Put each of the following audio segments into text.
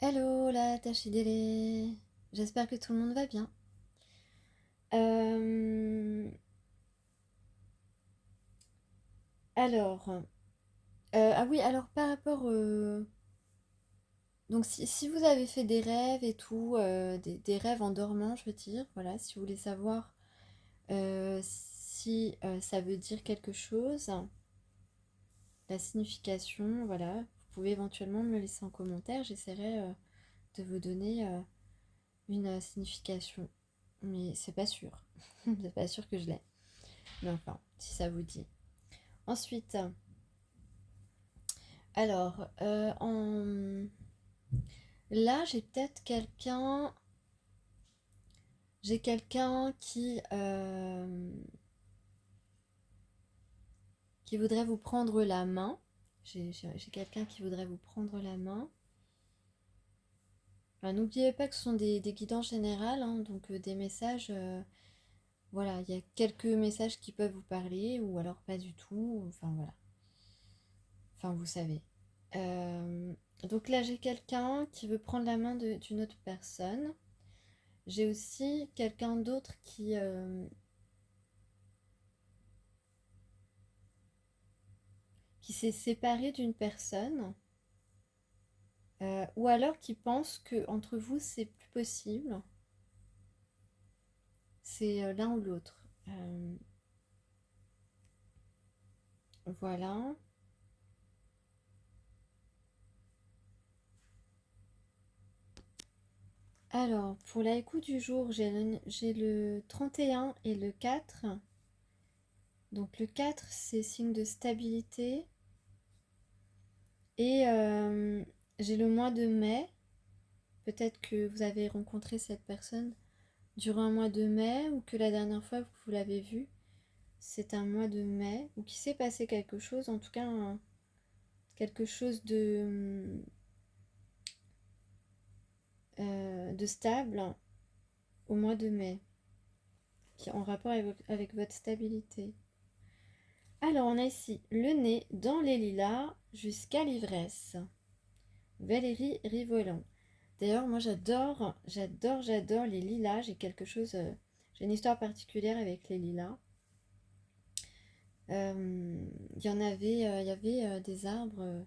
Hello la Tachidélé, j'espère que tout le monde va bien. Euh, alors, ah oui, alors par rapport, donc si vous avez fait des rêves et tout, des rêves en dormant, je veux dire, voilà, si vous voulez savoir si ça veut dire quelque chose, la signification, voilà, vous pouvez éventuellement me le laisser en commentaire, j'essaierai de vous donner une signification, mais c'est pas sûr, c'est pas sûr que je l'ai. Mais enfin, si ça vous dit. Ensuite, alors, là, j'ai peut-être quelqu'un. J'ai quelqu'un qui voudrait vous prendre la main. J'ai quelqu'un qui voudrait vous prendre la main. Enfin, n'oubliez pas que ce sont des guidances générales, hein, donc des messages. Voilà, il y a quelques messages qui peuvent vous parler, ou alors pas du tout. Enfin, voilà. Enfin, vous savez. Euh, donc là, j'ai quelqu'un qui veut prendre la main d'une autre personne. J'ai aussi quelqu'un d'autre qui s'est séparé d'une personne, ou alors qui pense que entre vous, c'est plus possible. C'est l'un ou l'autre. Voilà. Alors, pour la écoute du jour, j'ai le 31 et le 4. Donc le 4, c'est signe de stabilité. Et j'ai le mois de mai. Peut-être que vous avez rencontré cette personne durant un mois de mai ou que la dernière fois vous l'avez vue, c'est un mois de mai ou qu'il s'est passé quelque chose, en tout cas quelque chose de stable au mois de mai, qui est en rapport avec votre stabilité. Alors on a ici le nez dans les lilas jusqu'à l'ivresse. Valérie Rivolan. D'ailleurs, moi j'adore les lilas. J'ai une histoire particulière avec les lilas. Il y avait des arbres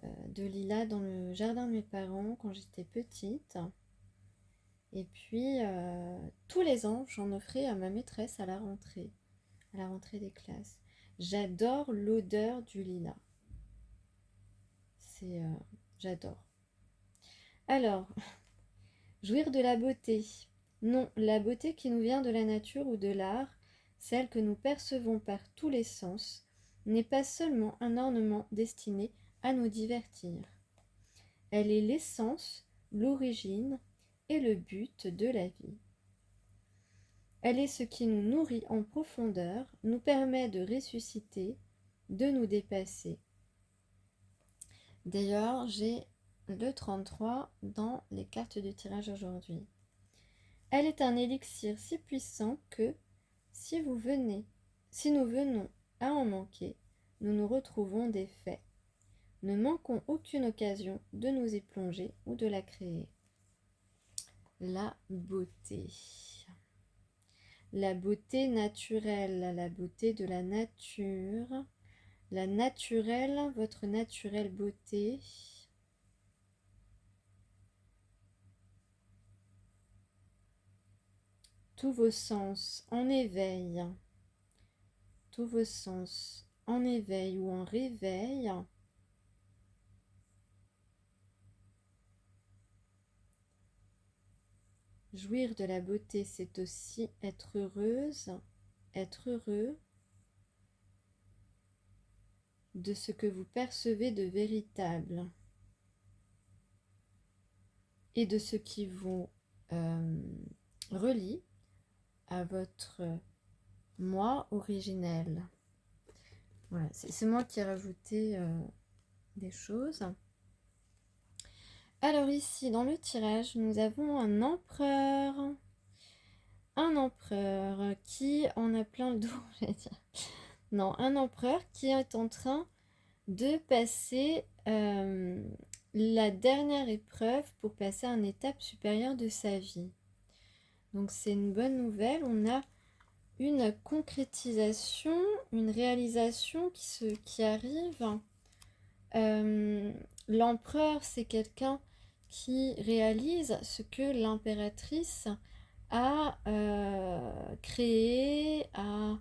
de lilas dans le jardin de mes parents quand j'étais petite. Et puis, tous les ans, j'en offrais à ma maîtresse à la rentrée des classes. J'adore l'odeur du lilas. C'est, j'adore. Alors, jouir de la beauté. Non, la beauté qui nous vient de la nature ou de l'art, celle que nous percevons par tous les sens, n'est pas seulement un ornement destiné à nous divertir. Elle est l'essence, l'origine et le but de la vie. Elle est ce qui nous nourrit en profondeur, nous permet de ressusciter, de nous dépasser. D'ailleurs, j'ai le 33 dans les cartes du tirage aujourd'hui. Elle est un élixir si puissant que, si vous venez, si nous venons à en manquer, nous nous retrouvons défaits. Ne manquons aucune occasion de nous y plonger ou de la créer. La beauté. La beauté naturelle, la beauté de la nature, la naturelle, votre naturelle beauté. Tous vos sens en éveil, tous vos sens en éveil ou en réveil. Jouir de la beauté, c'est aussi être heureuse, être heureux de ce que vous percevez de véritable et de ce qui vous relie à votre moi originel. Voilà, c'est moi qui ai rajouté des choses. Alors ici, dans le tirage, nous avons un empereur. Un empereur qui en a plein le dos, j'allais dire. Non, un empereur qui est en train de passer la dernière épreuve pour passer à une étape supérieure de sa vie. Donc c'est une bonne nouvelle, on a une concrétisation, une réalisation qui arrive. L'empereur, c'est quelqu'un qui réalise ce que l'impératrice a créé, a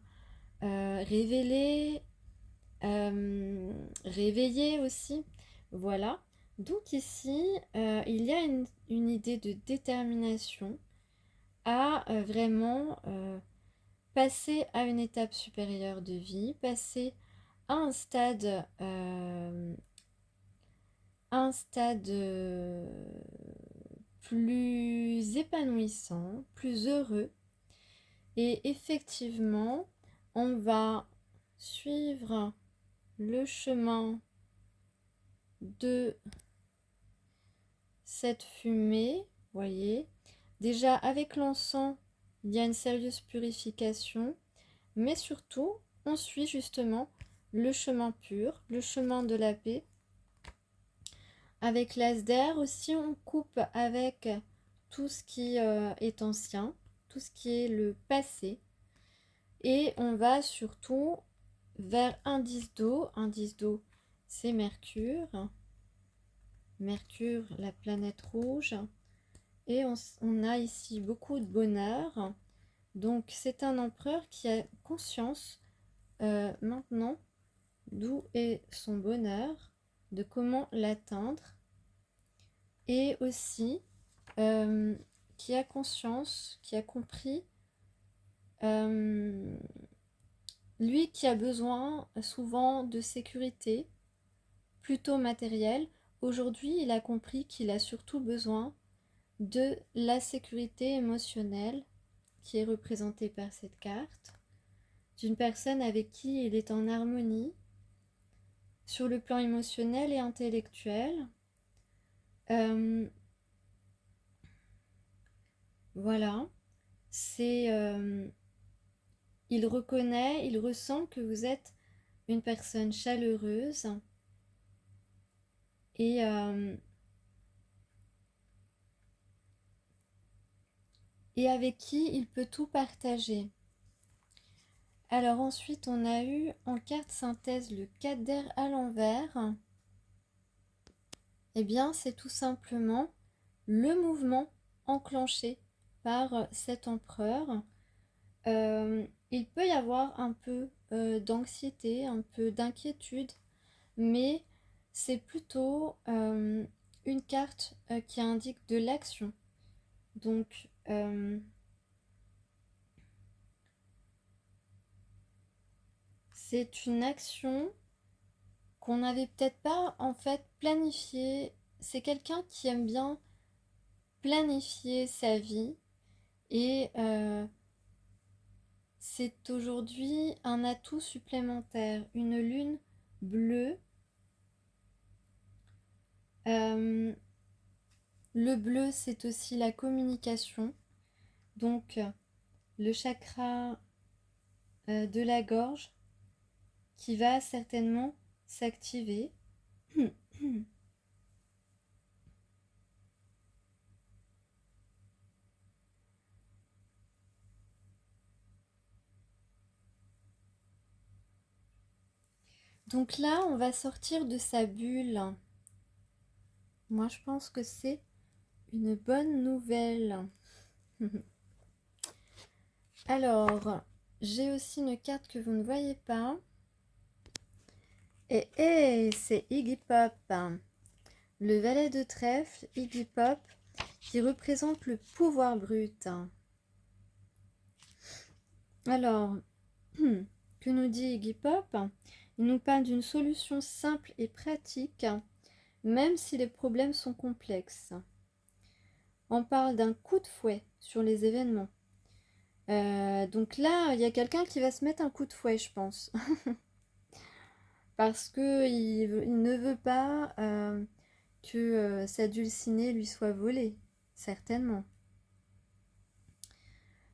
révélé, réveillé aussi. Voilà. Donc ici, il y a une idée de détermination à vraiment passer à une étape supérieure de vie, passer à un stade plus épanouissant, plus heureux. Et effectivement, on va suivre le chemin de cette fumée, voyez. Déjà avec l'encens, il y a une sérieuse purification, mais surtout, on suit justement le chemin pur, le chemin de la paix. Avec l'asder aussi, on coupe avec tout ce qui est ancien, tout ce qui est le passé. Et on va surtout vers indice d'eau. Indice d'eau, c'est Mercure. Mercure, la planète rouge. Et on a ici beaucoup de bonheur. Donc c'est un empereur qui a conscience maintenant d'où est son bonheur, de comment l'atteindre. Et aussi qui a conscience, qui a compris, lui qui a besoin souvent de sécurité, plutôt matérielle, aujourd'hui il a compris qu'il a surtout besoin de la sécurité émotionnelle qui est représentée par cette carte, d'une personne avec qui il est en harmonie sur le plan émotionnel et intellectuel. Voilà, c'est il reconnaît, il ressent que vous êtes une personne chaleureuse et avec qui il peut tout partager. Alors ensuite, on a eu en carte synthèse le 4 d'air à l'envers. Eh bien, c'est tout simplement le mouvement enclenché par cet empereur. Il peut y avoir un peu d'anxiété, un peu d'inquiétude, mais c'est plutôt une carte qui indique de l'action. Donc, c'est une action qu'on n'avait peut-être pas en fait planifiée. C'est quelqu'un qui aime bien planifier sa vie et c'est aujourd'hui un atout supplémentaire, une lune bleue. Le bleu, c'est aussi la communication, donc le chakra de la gorge qui va certainement s'activer. Donc là, on va sortir de sa bulle. Moi, je pense que c'est une bonne nouvelle. Alors, j'ai aussi une carte que vous ne voyez pas. Et c'est Iggy Pop. Le valet de trèfle, Iggy Pop, qui représente le pouvoir brut. Alors, que nous dit Iggy Pop? Il nous parle d'une solution simple et pratique, même si les problèmes sont complexes. On parle d'un coup de fouet sur les événements. Donc là, il y a quelqu'un qui va se mettre un coup de fouet, je pense. Parce qu'il ne veut pas que sa dulcinée lui soit volée, certainement.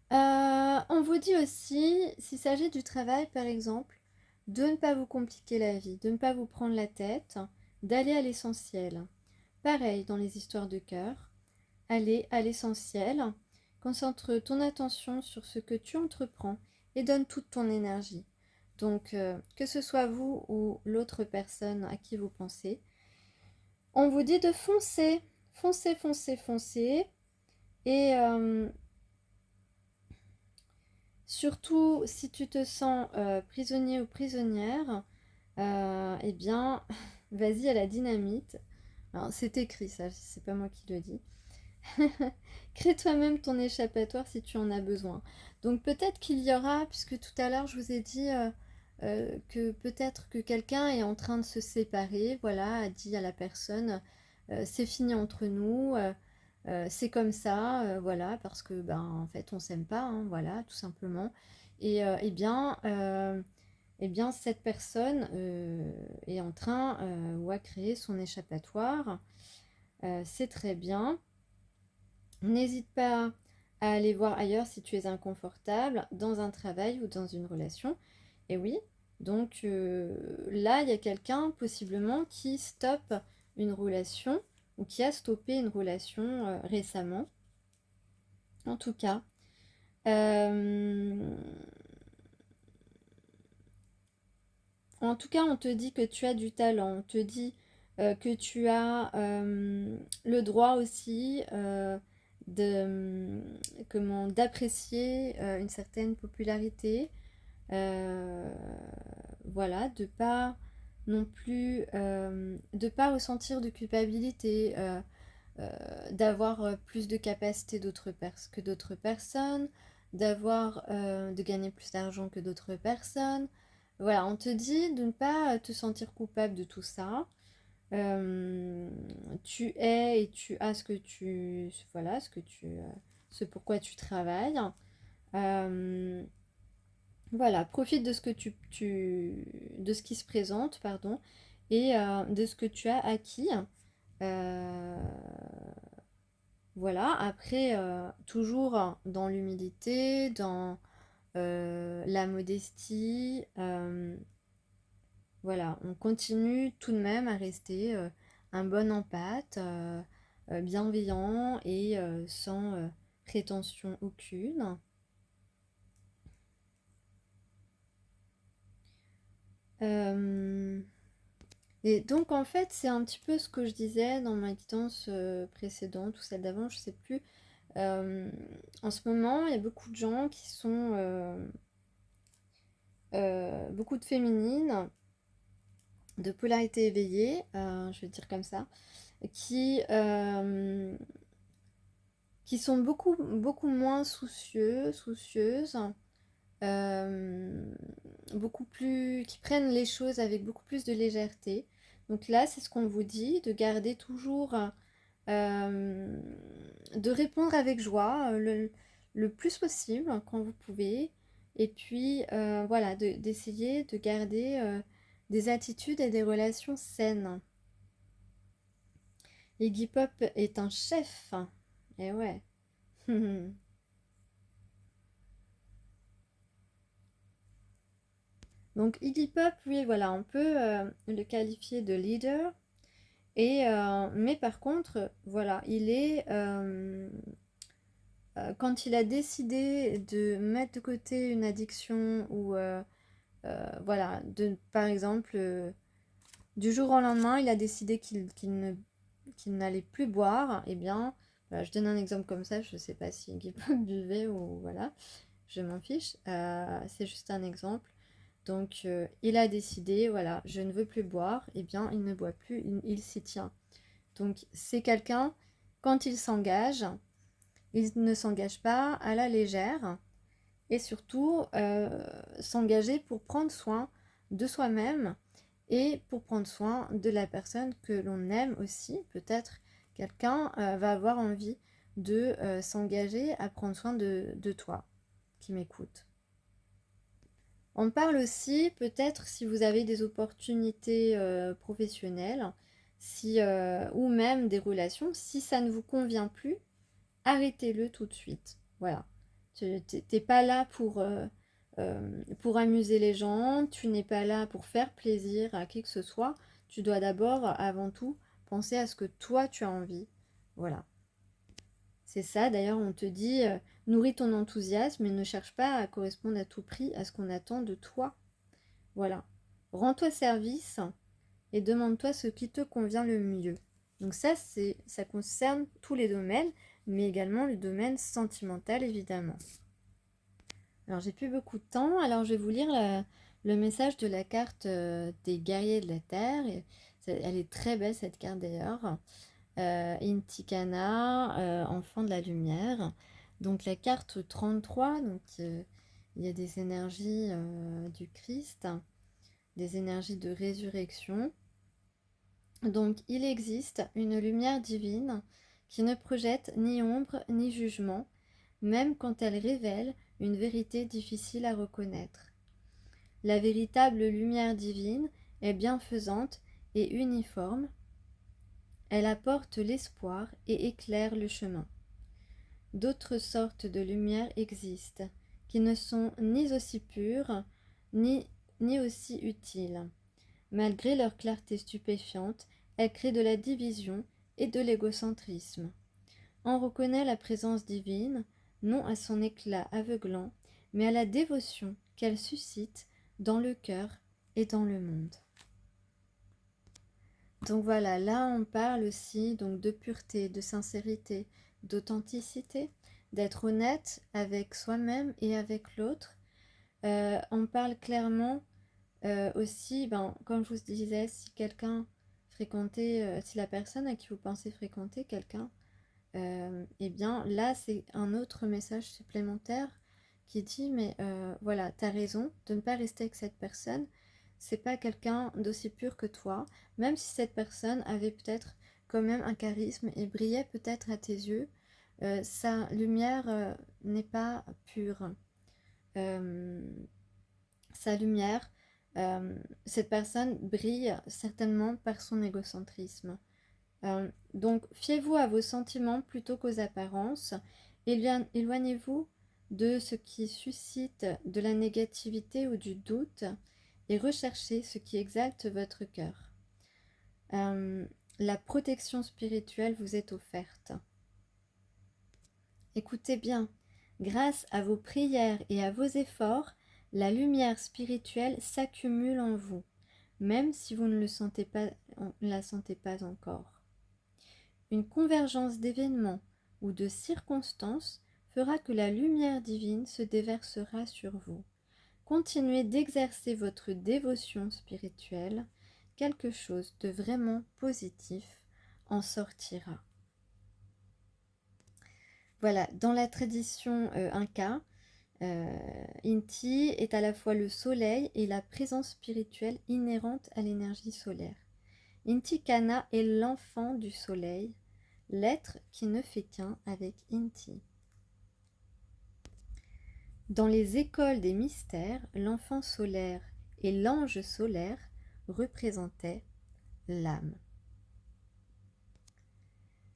On vous dit aussi, s'il s'agit du travail par exemple, de ne pas vous compliquer la vie, de ne pas vous prendre la tête, d'aller à l'essentiel. Pareil dans les histoires de cœur, aller à l'essentiel, concentre ton attention sur ce que tu entreprends et donne toute ton énergie. Donc, que ce soit vous ou l'autre personne à qui vous pensez, on vous dit de foncer, foncer, foncer, foncer. Et surtout, si tu te sens prisonnier ou prisonnière, eh bien, vas-y à la dynamite. Alors, c'est écrit ça, c'est pas moi qui le dis. Crée toi-même ton échappatoire si tu en as besoin. Donc peut-être qu'il y aura, puisque tout à l'heure je vous ai dit que peut-être que quelqu'un est en train de se séparer, voilà, a dit à la personne, c'est fini entre nous, c'est comme ça, voilà, parce que ben en fait on s'aime pas, hein, voilà, tout simplement. Et eh bien cette personne est en train ou a créé son échappatoire. C'est très bien. N'hésite pas à aller voir ailleurs si tu es inconfortable, dans un travail ou dans une relation. Et oui, donc là, il y a quelqu'un possiblement qui stoppe une relation ou qui a stoppé une relation récemment. En tout cas, euh, on te dit que tu as du talent, on te dit que tu as le droit aussi de, d'apprécier une certaine popularité, euh, voilà, de pas non plus, de pas ressentir de culpabilité, d'avoir plus de capacités que d'autres personnes, de gagner plus d'argent que d'autres personnes. Voilà, on te dit de ne pas te sentir coupable de tout ça. Euh, Tu es et tu as voilà, ce pourquoi tu travailles. Euh, voilà, profite de de ce qui se présente, pardon, et de ce que tu as acquis. Euh, voilà, après, toujours dans l'humilité, dans la modestie, voilà, on continue tout de même à rester un bon empathe, bienveillant et sans prétention aucune. Euh, Et donc en fait, c'est un petit peu ce que je disais dans ma guidance précédente ou celle d'avant, je sais plus. Euh, En ce moment, il y a beaucoup de gens qui sont beaucoup de féminines, de polarité éveillée, je vais dire comme ça, qui, euh, qui sont beaucoup moins soucieuses, euh, qui prennent les choses avec beaucoup plus de légèreté. Donc là, c'est ce qu'on vous dit, de garder toujours, de répondre avec joie le plus possible quand vous pouvez. Et puis, voilà, d'essayer de garder des attitudes et des relations saines. Iggy Pop est un chef. Et ouais. Donc Iggy Pop, oui, voilà, on peut le qualifier de leader. Mais par contre, voilà, quand il a décidé de mettre de côté une addiction ou voilà, par exemple, du jour au lendemain, il a décidé qu'il n'allait plus boire, eh bien, voilà, je donne un exemple comme ça, je ne sais pas si Iggy Pop buvait ou voilà, je m'en fiche, c'est juste un exemple. Donc, il a décidé, voilà, je ne veux plus boire, eh bien, il ne boit plus, il s'y tient. Donc, c'est quelqu'un, quand il s'engage, il ne s'engage pas à la légère, et surtout s'engager pour prendre soin de soi-même et pour prendre soin de la personne que l'on aime aussi. Peut-être quelqu'un va avoir envie de s'engager à prendre soin de toi qui m'écoute. On parle aussi peut-être si vous avez des opportunités professionnelles, ou même des relations, si ça ne vous convient plus, arrêtez-le tout de suite. Voilà. Tu n'es pas là pour amuser les gens, tu n'es pas là pour faire plaisir à qui que ce soit. Tu dois d'abord, avant tout, penser à ce que toi tu as envie. Voilà. C'est ça, d'ailleurs on te dit, nourris ton enthousiasme et ne cherche pas à correspondre à tout prix à ce qu'on attend de toi. Voilà. Rends-toi service et demande-toi ce qui te convient le mieux. Donc ça concerne tous les domaines, mais également le domaine sentimental évidemment. Alors j'ai plus beaucoup de temps, alors je vais vous lire le message de la carte des guerriers de la Terre. Elle est très belle cette carte d'ailleurs. Inti Kana, enfant de la lumière. Donc la carte 33, donc il y a des énergies du Christ, des énergies de résurrection. Donc il existe une lumière divine qui ne projette ni ombre ni jugement, même quand elle révèle une vérité difficile à reconnaître. La véritable lumière divine est bienfaisante et uniforme. Elle apporte l'espoir et éclaire le chemin. D'autres sortes de lumière existent, qui ne sont ni aussi pures, ni aussi utiles. Malgré leur clarté stupéfiante, elles créent de la division et de l'égocentrisme. On reconnaît la présence divine, non à son éclat aveuglant, mais à la dévotion qu'elle suscite dans le cœur et dans le monde. Donc voilà, là on parle aussi donc de pureté, de sincérité, d'authenticité, d'être honnête avec soi-même et avec l'autre. On parle clairement aussi, comme je vous disais, si quelqu'un fréquentait, si la personne à qui vous pensez fréquenter quelqu'un, eh bien là c'est un autre message supplémentaire qui dit mais voilà, t'as raison de ne pas rester avec cette personne, c'est pas quelqu'un d'aussi pur que toi, même si cette personne avait peut-être quand même un charisme et brillait peut-être à tes yeux, sa lumière n'est pas pure. Sa lumière, cette personne brille certainement par son égocentrisme. Donc, fiez-vous à vos sentiments plutôt qu'aux apparences. Éloignez-vous de ce qui suscite de la négativité ou du doute et recherchez ce qui exalte votre cœur. La protection spirituelle vous est offerte. Écoutez bien, grâce à vos prières et à vos efforts, la lumière spirituelle s'accumule en vous, même si vous ne la sentez pas encore. Une convergence d'événements ou de circonstances fera que la lumière divine se déversera sur vous. Continuez d'exercer votre dévotion spirituelle, quelque chose de vraiment positif en sortira. Voilà, dans la tradition Inca, Inti est à la fois le soleil et la présence spirituelle inhérente à l'énergie solaire. Inti Kana est l'enfant du soleil, l'être qui ne fait qu'un avec Inti. Dans les écoles des mystères, l'enfant solaire et l'ange solaire représentaient l'âme.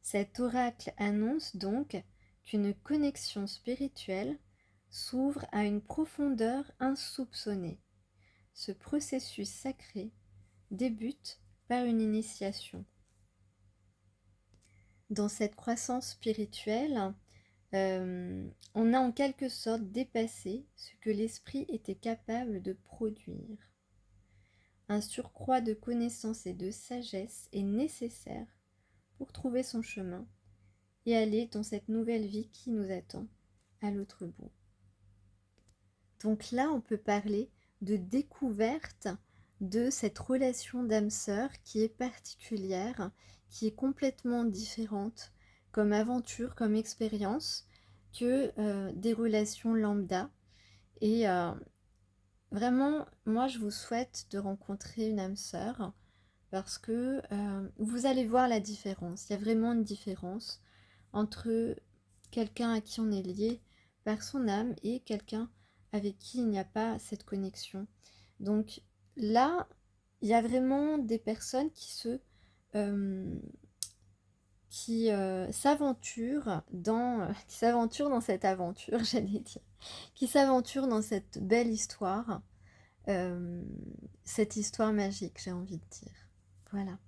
Cet oracle annonce donc qu'une connexion spirituelle s'ouvre à une profondeur insoupçonnée. Ce processus sacré débute par une initiation. Dans cette croissance spirituelle, on a en quelque sorte dépassé ce que l'esprit était capable de produire. Un surcroît de connaissance et de sagesse est nécessaire pour trouver son chemin et aller dans cette nouvelle vie qui nous attend à l'autre bout. Donc là, on peut parler de découverte de cette relation d'âme-sœur qui est particulière, qui est complètement différente comme aventure, comme expérience que des relations lambda. Et vraiment, moi, je vous souhaite de rencontrer une âme-sœur parce que vous allez voir la différence. Il y a vraiment une différence entre quelqu'un à qui on est lié par son âme et quelqu'un avec qui il n'y a pas cette connexion. Donc là, il y a vraiment des personnes qui s'aventurent dans cette aventure, j'allais dire, qui s'aventurent dans cette belle histoire, cette histoire magique, j'ai envie de dire. Voilà.